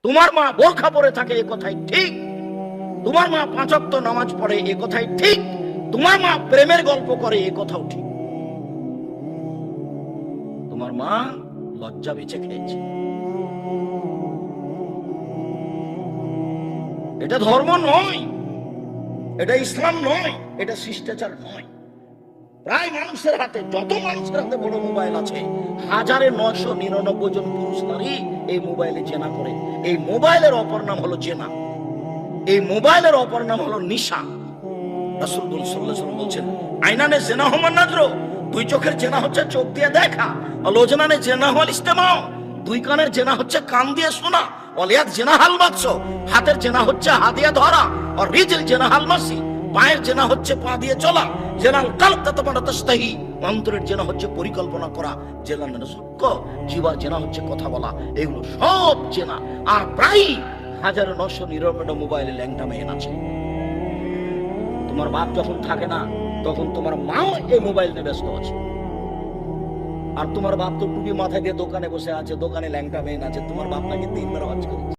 তোমার মা বোরখা পরে থাকে এ কথাই ঠিক, তোমার মা 5 ওয়াক্ত নামাজ পড়ে এ কথাই ঠিক, তোমার মা প্রেমের গল্প করে এ কথাও ঠিক। তোমার মা লজ্জা বেঁচে খেয়েছে। এটা ধর্ম নয়, এটা ইসলাম নয়, এটা শিষ্টাচার নয়। প্রায় মানুষের হাতে, যত মানুষের হাতে বড় মোবাইল আছে, 1999 জন পুরুষ নারী এই মোবাইলে জেনা করে। এই মোবাইলের অপর নাম হলো জেনা, এই মোবাইলের অপর নাম হলো নিশা। রাসূল সাল্লাল্লাহু আলাইহি ওয়াসাল্লাম বলছেন, আইনানে জেনা হুমান নাজরু, দুই চোখের জেনা হচ্ছে চোখ দিয়ে দেখা। আলোচনানে জেনা হল ইস্তেমাও, দুই কানের জেনা হচ্ছে কান দিয়ে শোনা। ওয়ালিয়াদ জেনা হাল মাকস, হাতের জেনা হচ্ছে হাত দিয়ে ধরা। আর রিজল জেনা হাল মাসি, পায়ের জেনা হচ্ছে পা দিয়ে চলা। জেনাল কালব তাতামানাতাস্তাহি, অন্তরের জেনা হচ্ছে পরিকল্পনা করা। জেনাল নাসুক, জিহ্বার জেনা হচ্ছে কথা বলা। এগুলো সব জেনা। আর প্রায় 1999 মোবাইলে ল্যাংটা মেয়ে আছে। তোমার বাপ যখন থাকে না, তখন তোমার মাও এই মোবাইল নিয়ে ব্যস্ত আছে। আর তোমার বাপ তো টুপি মাথায় দিয়ে দোকানে বসে আছে, দোকানে ল্যাংটা মেয়ে আছে। তোমার বাপ নাকি 3 বার হজ করেছে।